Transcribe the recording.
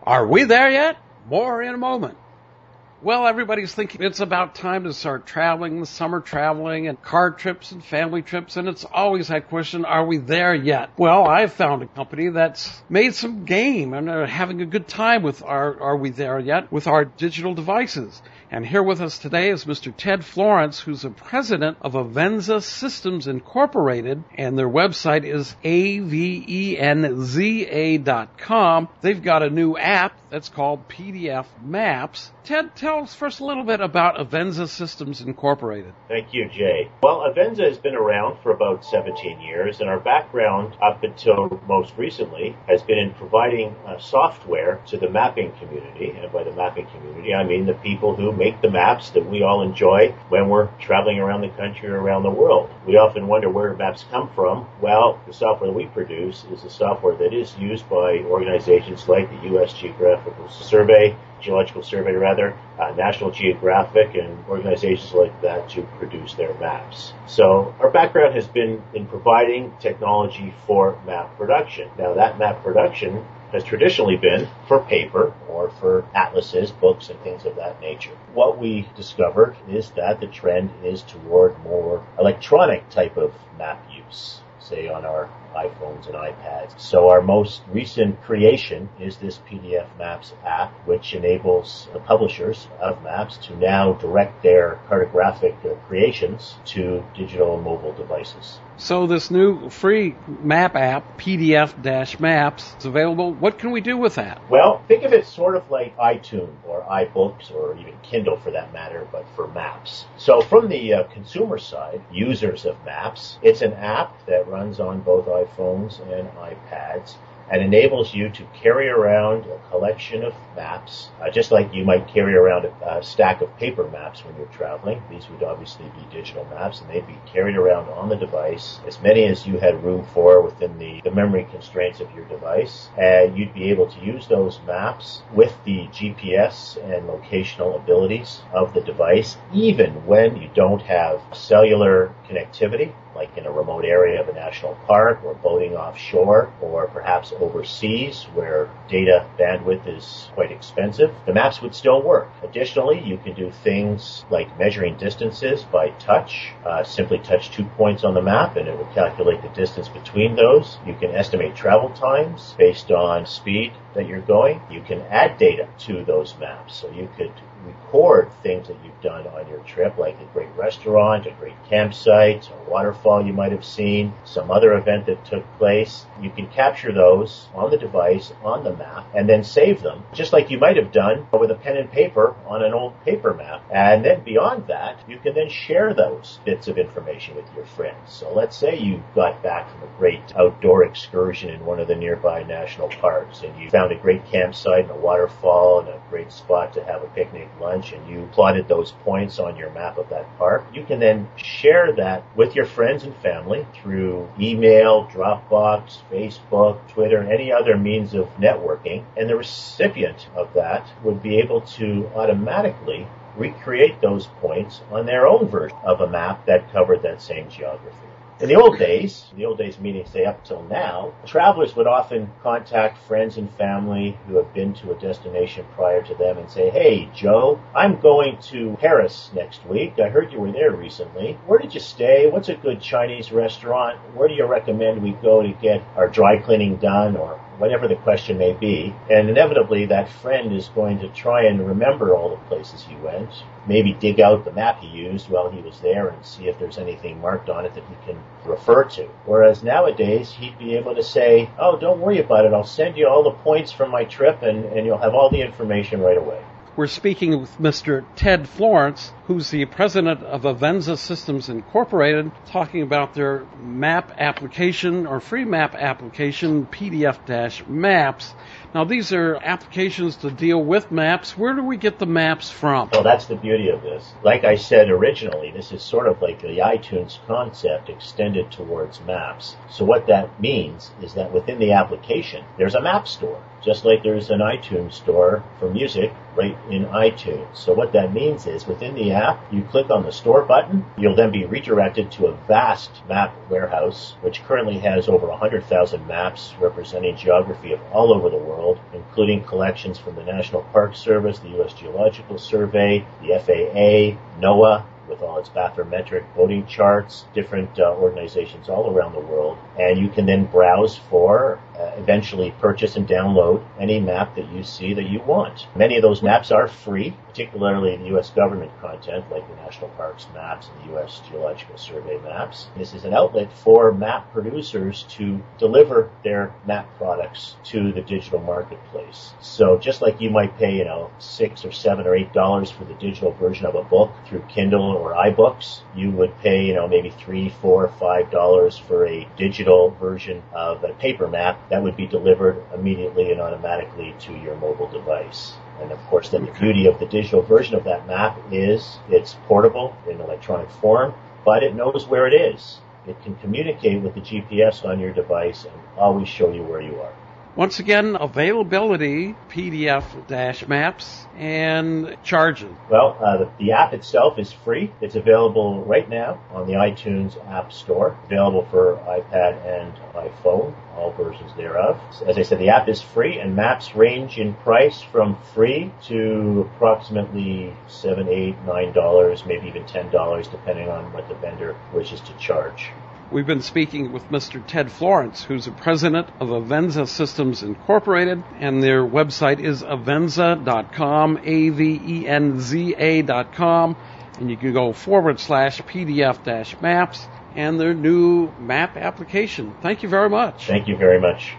Are we there yet? More in a moment. Well, everybody's thinking it's about time to start traveling, summer traveling, and car trips and family trips, and it's always that question, are we there yet? Well, I've found a company that's made some game and are having a good time with Are We There Yet? With our digital devices. And here with us today is Mr. Ted Florence, who's the president of Avenza Systems Incorporated, and their website is avenza.com. They've got a new app that's called PDF Maps. Ted, tell us first a little bit about Avenza Systems Incorporated. Thank you, Jay. Well, Avenza has been around for about 17 years, and our background up until most recently has been in providing software to the mapping community. And by the mapping community, I mean the people who make the maps that we all enjoy when we're traveling around the country or around the world. We often wonder where maps come from. Well, the software that we produce is the software that is used by organizations like the U.S. Geographical Survey, Geological Survey rather, National Geographic, and organizations like that to produce their maps. So our background has been in providing technology for map production. Now that map production has traditionally been for paper or for atlases, books, and things of that nature. What we discovered is that the trend is toward more electronic type of map use, say on our iPhones and iPads. So our most recent creation is this PDF Maps app, which enables the publishers of maps to now direct their cartographic creations to digital and mobile devices. So this new free map app, PDF-Maps, is available. What can we do with that? Well, think of it sort of like iTunes or iBooks or even Kindle for that matter, but for maps. So from the consumer side, users of maps, it's an app that runs on both iPhones and iPads and enables you to carry around a collection of maps, just like you might carry around a stack of paper maps when you're traveling. These would obviously be digital maps, and they'd be carried around on the device, as many as you had room for within the memory constraints of your device. And you'd be able to use those maps with the GPS and locational abilities of the device, even when you don't have cellular connectivity, like in a remote area of a national park or boating offshore or perhaps overseas where data bandwidth is quite expensive. The maps would still work. Additionally, you can do things like measuring distances by touch. Simply touch 2 points on the map and it will calculate the distance between those. You can estimate travel times based on speed that you're going. You can add data to those maps. So you could record things that you've done on your trip, like a great restaurant, a great campsite, a waterfall you might have seen, some other event that took place. You can capture those on the device, on the map, and then save them, just like you might have done with a pen and paper on an old paper map. And then beyond that, you can then share those bits of information with your friends. So let's say you got back from a great outdoor excursion in one of the nearby national parks, and you found a great campsite and a waterfall and a great spot to have a picnic lunch, and you plotted those points on your map of that park. You can then share that with your friends and family through email, Dropbox, Facebook, Twitter, and any other means of networking. And the recipient of that would be able to automatically recreate those points on their own version of a map that covered that same geography. In the old days meaning say up till now, travelers would often contact friends and family who have been to a destination prior to them and say, "Hey, Joe, I'm going to Paris next week. I heard you were there recently. Where did you stay? What's a good Chinese restaurant? Where do you recommend we go to get our dry cleaning done?" Or whatever the question may be. And inevitably, that friend is going to try and remember all the places he went, maybe dig out the map he used while he was there and see if there's anything marked on it that he can refer to. Whereas nowadays, he'd be able to say, "Oh, don't worry about it. I'll send you all the points from my trip and you'll have all the information right away." We're speaking with Mr. Ted Florence, who's the president of Avenza Systems Incorporated, talking about their map application or free map application, PDF-Maps. Now, these are applications to deal with maps. Where do we get the maps from? Well, that's the beauty of this. Like I said originally, this is sort of like the iTunes concept extended towards maps. So what that means is that within the application, there's a map store. just like there's an iTunes store for music right in iTunes. So what that means is within the app, you click on the store button, you'll then be redirected to a vast map warehouse, which currently has over 100,000 maps representing geography of all over the world, including collections from the National Park Service, the U.S. Geological Survey, the FAA, NOAA, with all its bathymetric voting charts, different organizations all around the world. And you can then browse for, eventually purchase and download any map that you see that you want. Many of those maps are free, particularly the U.S. government content, like the National Parks maps and the U.S. Geological Survey maps. This is an outlet for map producers to deliver their map products to the digital marketplace. So just like you might pay, $6 or $7 or $8 for the digital version of a book through Kindle or iBooks, you would pay, maybe $3, $4, $5 for a digital version of a paper map that would be delivered immediately and automatically to your mobile device. And of course, then the beauty of the digital version of that map is it's portable in electronic form, but it knows where it is. It can communicate with the GPS on your device and always show you where you are. Once again, availability, PDF Maps, and charges. Well, the app itself is free. It's available right now on the iTunes App Store, available for iPad and iPhone, all versions thereof. As I said, the app is free, and maps range in price from free to approximately $7, $8, $9, maybe even $10, depending on what the vendor wishes to charge. We've been speaking with Mr. Ted Florence, who's the president of Avenza Systems Incorporated, and their website is avenza.com, avenza.com, and you can go /PDF-maps and their new map application. Thank you very much. Thank you very much.